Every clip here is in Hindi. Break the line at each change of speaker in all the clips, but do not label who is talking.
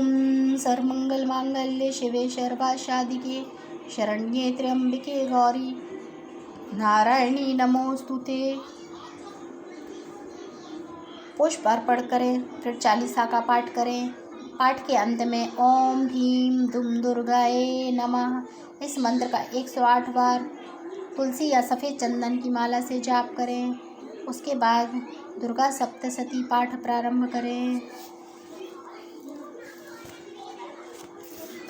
ओम सर्वमंगल मांगल्ये शिवे सर्वासाधिके शरण्ये त्र्यंबके गौरी नारायणी नमोस्तुते। पुष्प अर्पण करें, फिर चालीसा का पाठ करें। पाठ के अंत में ओम ह्रीं दुम दुर्गाए नमः इस मंत्र का 108 बार तुलसी या सफ़ेद चंदन की माला से जाप करें। उसके बाद दुर्गा सप्तशती पाठ प्रारंभ करें।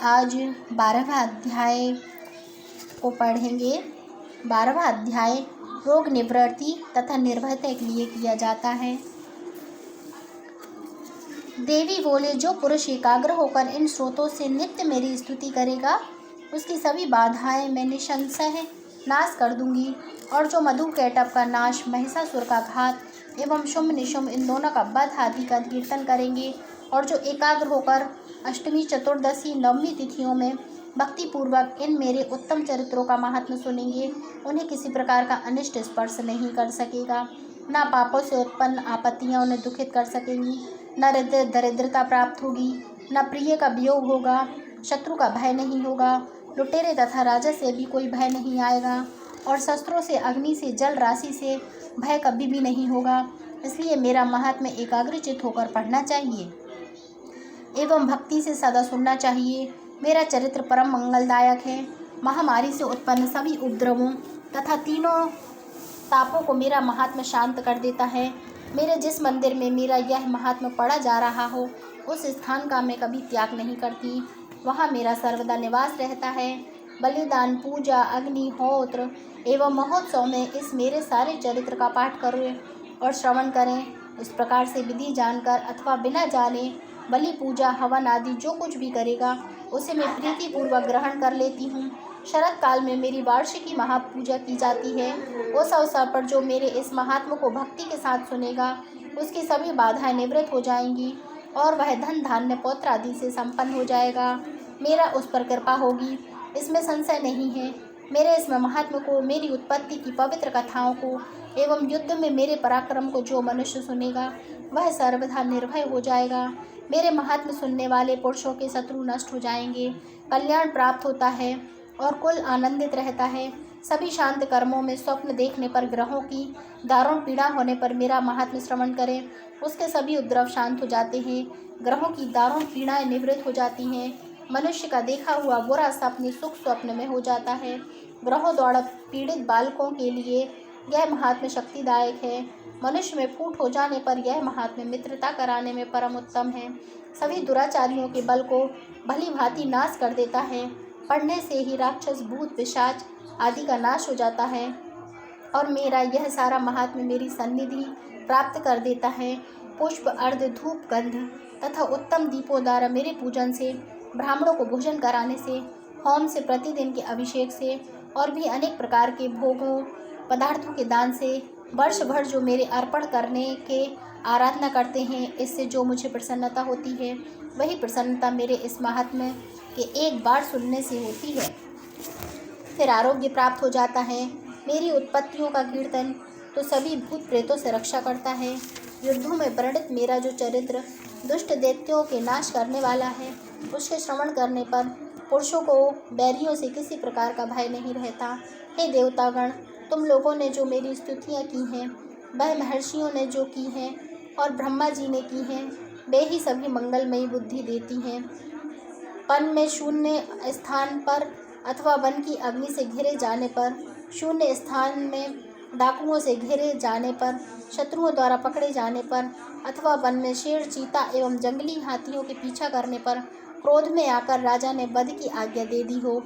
आज 12वां अध्याय को पढ़ेंगे। 12वां अध्याय रोग निवृत्ति तथा निर्भयता के लिए किया जाता है। देवी बोले, जो पुरुष एकाग्र होकर इन स्रोतों से नित्य मेरी स्तुति करेगा उसकी सभी बाधाएं मैं निसंशय नाश कर दूंगी। और जो मधु कैटभ का नाश, महिषासुर का घात एवं शुंभ निशुंभ इन दोनों का वध आदि का कीर्तन करेंगे और जो एकाग्र होकर अष्टमी, चतुर्दशी, नवमी तिथियों में भक्तिपूर्वक इन मेरे उत्तम चरित्रों का महात्म्य सुनेंगे, उन्हें किसी प्रकार का अनिष्ट स्पर्श नहीं कर सकेगा। न पापों से उत्पन्न आपत्तियां उन्हें दुखित कर सकेंगी, न दरिद्रता प्राप्त होगी, न प्रिय का वियोग होगा, शत्रु का भय नहीं होगा, लुटेरे तथा राजा से भी कोई भय नहीं आएगा और शस्त्रों से, अग्नि से, जल राशि से भय कभी भी नहीं होगा। इसलिए मेरा महात्म्य एकाग्रचित्त होकर पढ़ना चाहिए एवं भक्ति से सदा सुनना चाहिए। मेरा चरित्र परम मंगलदायक है। महामारी से उत्पन्न सभी उपद्रवों तथा तीनों तापों को मेरा महात्म्य शांत कर देता है। मेरे जिस मंदिर में मेरा यह महात्म्य पढ़ा जा रहा हो उस स्थान का मैं कभी त्याग नहीं करती, वहाँ मेरा सर्वदा निवास रहता है। बलिदान, पूजा, अग्निहोत्र एवं महोत्सव में इस मेरे सारे चरित्र का पाठ करें और श्रवण करें। इस प्रकार से विधि जानकर अथवा बिना जाने बलि, पूजा, हवन आदि जो कुछ भी करेगा उसे मैं प्रीतिपूर्वक ग्रहण कर लेती हूँ। शरद काल में मेरी वार्षिकी महापूजा की जाती है। उस अवसर पर जो मेरे इस महात्म्य को भक्ति के साथ सुनेगा उसकी सभी बाधाएं निवृत्त हो जाएंगी और वह धन, धान्य, पौत्र आदि से संपन्न हो जाएगा। मेरा उस पर कृपा होगी, इसमें संशय नहीं है। मेरे इस महात्म्य को, मेरी उत्पत्ति की पवित्र कथाओं को एवं युद्ध में मेरे पराक्रम को जो मनुष्य सुनेगा वह सर्वथा निर्भय हो जाएगा। मेरे महात्म्य सुनने वाले पुरुषों के शत्रु नष्ट हो जाएंगे, कल्याण प्राप्त होता है और कुल आनंदित रहता है। सभी शांत कर्मों में स्वप्न देखने पर, ग्रहों की दारुण पीड़ा होने पर मेरा महात्म्य श्रवण करें, उसके सभी उपद्रव शांत हो जाते हैं। ग्रहों की दारुण पीड़ाएं निवृत्त हो जाती हैं। मनुष्य का देखा हुआ बुरा सपने सुख स्वप्न में हो जाता है। ग्रहों द्वारा पीड़ित बालकों के लिए यह महात्म्य शक्तिदायक है। मनुष्य में फूट हो जाने पर यह महात्म्य मित्रता कराने में परम उत्तम है। सभी दुराचारियों के बल को भली भांति नाश कर देता है। पढ़ने से ही राक्षस, भूत, पिशाच आदि का नाश हो जाता है और मेरा यह सारा महात्म्य मेरी सन्निधि प्राप्त कर देता है। पुष्प, अर्घ, धूप, गंध तथा उत्तम दीपों द्वारा मेरे पूजन से, ब्राह्मणों को भोजन कराने से, होम से, प्रतिदिन के अभिषेक से और भी अनेक प्रकार के भोगों पदार्थों के दान से वर्ष भर जो मेरे अर्पण करने के आराधना करते हैं, इससे जो मुझे प्रसन्नता होती है वही प्रसन्नता मेरे इस महात्म्य के एक बार सुनने से होती है। फिर आरोग्य प्राप्त हो जाता है। मेरी उत्पत्तियों का कीर्तन तो सभी भूत प्रेतों से रक्षा करता है। युद्धों में वर्णित मेरा जो चरित्र दुष्ट दैत्यों के नाश करने वाला है, उसके श्रवण करने पर पुरुषों को बैरियों से किसी प्रकार का भय नहीं रहता। हे देवतागण, तुम लोगों ने जो मेरी स्तुतियाँ की हैं, वह महर्षियों ने जो की हैं और ब्रह्मा जी ने की हैं, वे ही सभी मंगलमयी बुद्धि देती हैं। वन में शून्य स्थान पर अथवा वन की अग्नि से घिरे जाने पर, शून्य स्थान में डाकुओं से घिरे जाने पर, शत्रुओं द्वारा पकड़े जाने पर अथवा वन में शेर, चीता एवं जंगली हाथियों के पीछा करने पर क्रोध में आकर राजा ने वध की आज्ञा दे दी हो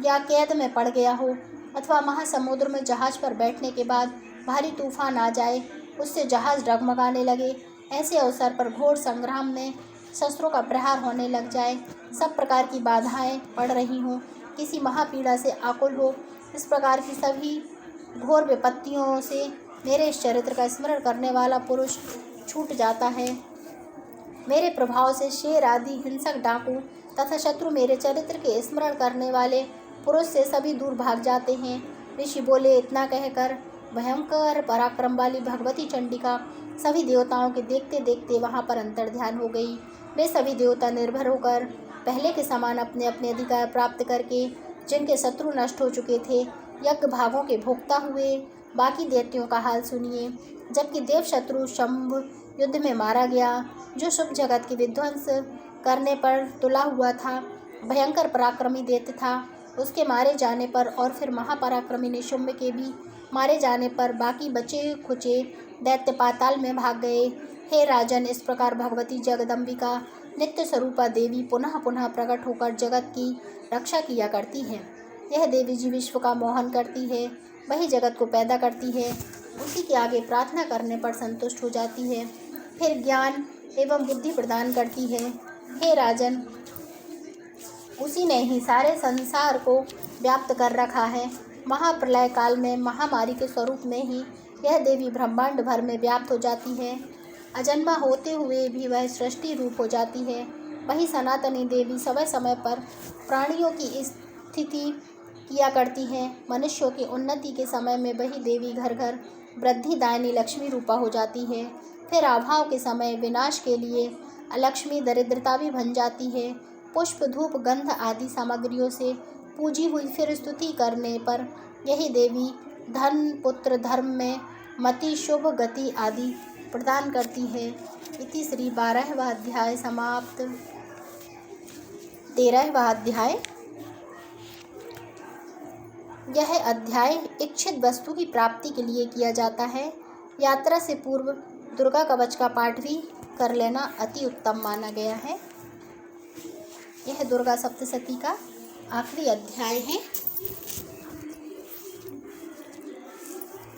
या कैद में पड़ गया हो अथवा महासमुद्र में जहाज पर बैठने के बाद भारी तूफान आ जाए, उससे जहाज डगमगाने लगे, ऐसे अवसर पर घोर संग्राम में शस्त्रों का प्रहार होने लग जाए, सब प्रकार की बाधाएं पड़ रही हों, किसी महापीड़ा से आकुल हो, इस प्रकार की सभी घोर विपत्तियों से मेरे इस चरित्र का स्मरण करने वाला पुरुष छूट जाता है। मेरे प्रभाव से शेर आदि हिंसक डाकू तथा शत्रु मेरे चरित्र के स्मरण करने वाले पुरुष से सभी दूर भाग जाते हैं। ऋषि बोले, इतना कहकर भयंकर पराक्रम वाली भगवती चंडिका सभी देवताओं के देखते देखते वहाँ पर अंतर्ध्यान हो गई। वे सभी देवता निर्भर होकर पहले के समान अपने अपने अधिकार प्राप्त करके जिनके शत्रु नष्ट हो चुके थे यज्ञ भागों के भोक्ता हुए। बाकी दैत्यों का हाल सुनिए। जबकि देव शत्रु शंभ युद्ध में मारा गया, जो शुभ जगत की विध्वंस करने पर तुला हुआ था, भयंकर पराक्रमी दैत्य था, उसके मारे जाने पर और फिर महापराक्रमी निशुंभ के भी मारे जाने पर बाकी बचे खुचे दैत्य पाताल में भाग गए। हे राजन, इस प्रकार भगवती जगदम्बिका नित्य स्वरूपा देवी पुनः पुनः प्रकट होकर जगत की रक्षा किया करती है। यह देवी जी विश्व का मोहन करती है, वही जगत को पैदा करती है, उसी के आगे प्रार्थना करने पर संतुष्ट हो जाती है, फिर ज्ञान एवं बुद्धि प्रदान करती है। हे राजन, उसी ने ही सारे संसार को व्याप्त कर रखा है। महाप्रलय काल में महामारी के स्वरूप में ही यह देवी ब्रह्मांड भर में व्याप्त हो जाती है। अजन्मा होते हुए भी वह सृष्टि रूप हो जाती है। वही सनातनी देवी समय समय पर प्राणियों की स्थिति किया करती है। मनुष्यों की उन्नति के समय में वही देवी घर घर वृद्धिदायिनी लक्ष्मी रूपा हो जाती है। फिर अभाव के समय विनाश के लिए अलक्ष्मी दरिद्रता भी बन जाती है। पुष्प धूप गंध आदि सामग्रियों से पूजी हुई फिर स्तुति करने पर यही देवी धन पुत्र धर्म में मति शुभ गति आदि प्रदान करती है। इति श्री 12वां अध्याय समाप्त। 13वां अध्याय। यह अध्याय इच्छित वस्तु की प्राप्ति के लिए किया जाता है। यात्रा से पूर्व दुर्गा कवच का पाठ भी कर लेना अति उत्तम माना गया है। यह दुर्गा सप्तशती का आखिरी अध्याय है।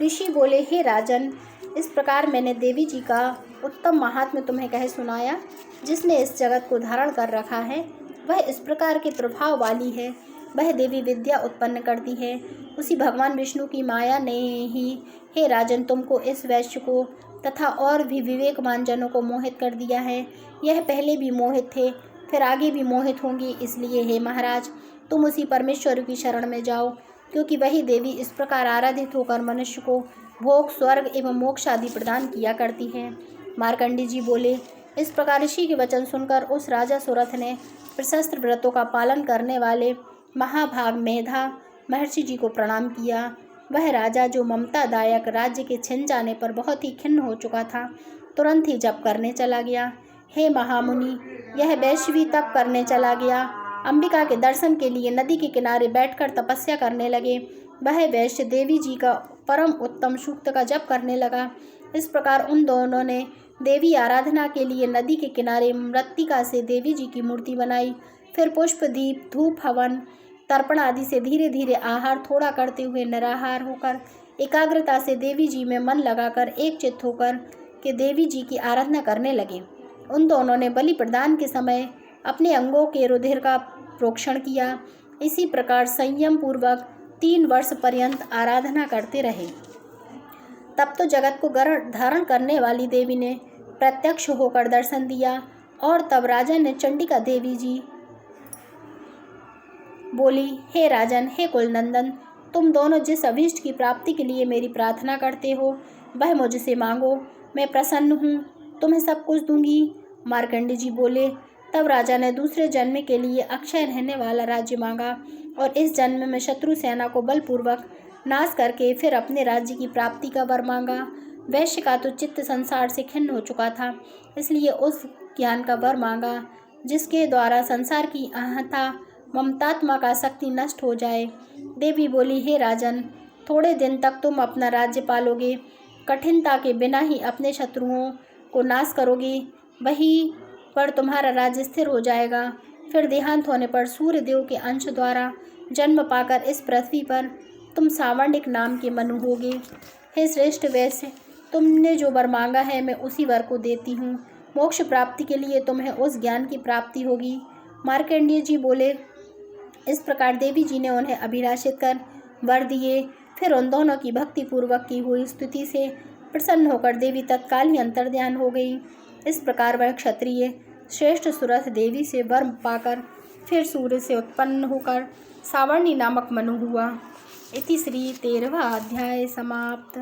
ऋषि बोले, हे राजन, इस प्रकार मैंने देवी जी का उत्तम महात्म्य तुम्हें कह सुनाया। जिसने इस जगत को धारण कर रखा है वह इस प्रकार के प्रभाव वाली है। वह देवी विद्या उत्पन्न करती है। उसी भगवान विष्णु की माया ने ही, हे राजन, तुमको इस वैश्य को तथा और भी विवेकवान जनों को मोहित कर दिया है। यह पहले भी मोहित थे, फिर आगे भी मोहित होंगी। इसलिए हे महाराज, तुम उसी परमेश्वर की शरण में जाओ, क्योंकि वही देवी इस प्रकार आराधित होकर मनुष्य को भोग, स्वर्ग एवं मोक्ष आदि प्रदान किया करती है। मार्कंडी जी बोले, इस प्रकार ऋषि के वचन सुनकर उस राजा सुरथ ने प्रशस्त्र व्रतों का पालन करने वाले महाभाग मेधा महर्षि जी को प्रणाम किया। वह राजा, जो ममतादायक राज्य के छिन जाने पर बहुत ही खिन्न हो चुका था, तुरंत ही जप करने चला गया। हे महामुनि, यह वैश्य भी तप करने चला गया। अंबिका के दर्शन के लिए नदी के किनारे बैठकर तपस्या करने लगे। वह वैश्य देवी जी का परम उत्तम सूक्त का जप करने लगा। इस प्रकार उन दोनों ने देवी आराधना के लिए नदी के किनारे मृत्तिका से देवी जी की मूर्ति बनाई। फिर पुष्प, दीप, धूप, हवन, तर्पण आदि से धीरे धीरे आहार थोड़ा करते हुए निराहार होकर एकाग्रता से देवी जी में मन लगाकर एक चित्त होकर के देवी जी की आराधना करने लगे। उन दोनों ने बलि प्रदान के समय अपने अंगों के रुधिर का प्रोक्षण किया। इसी प्रकार संयम पूर्वक 3 वर्ष पर्यंत आराधना करते रहे। तब तो जगत को धारण करने वाली देवी ने प्रत्यक्ष होकर दर्शन दिया। और तब राजा ने चंडिका देवी जी बोली, हे राजन, हे कुलनंदन, तुम दोनों जिस अभीष्ट की प्राप्ति के लिए मेरी प्रार्थना करते हो वह मुझसे मांगो, मैं प्रसन्न हूँ, तुम्हें सब कुछ दूंगी। मार्कंडी जी बोले, तब राजा ने दूसरे जन्म के लिए अक्षय रहने वाला राज्य मांगा और इस जन्म में शत्रु सेना को बलपूर्वक नाश करके फिर अपने राज्य की प्राप्ति का वर मांगा। वैश्य का तो चित्त संसार से खिन्न हो चुका था, इसलिए उस ज्ञान का वर मांगा जिसके द्वारा संसार की अहंता ममतात्मा का शक्ति नष्ट हो जाए। देवी बोली, हे राजन, थोड़े दिन तक तुम अपना राज्य पालोगे, कठिनता के बिना ही अपने शत्रुओं को नाश करोगे, वहीं पर तुम्हारा राज्य स्थिर हो जाएगा। फिर देहांत होने पर सूर्य देव के अंश द्वारा जन्म पाकर इस पृथ्वी पर तुम सावर्णिक नाम के मनु होगे। हे श्रेष्ठ वैश्य, तुमने जो वर मांगा है मैं उसी वर को देती हूँ। मोक्ष प्राप्ति के लिए तुम्हें उस ज्ञान की प्राप्ति होगी। मार्कंडेय जी बोले, इस प्रकार देवी जी ने उन्हें अभिलाषित कर वर दिए। फिर उन दोनों की भक्ति पूर्वक की हुई स्तुति से प्रसन्न होकर देवी तत्काल ही अंतर्ध्यान हो गई। इस प्रकार वह क्षत्रिय श्रेष्ठ सुरथ देवी से वर पाकर फिर सूर्य से उत्पन्न होकर सावर्णी नामक मनु हुआ। इति श्री 13वां अध्याय समाप्त।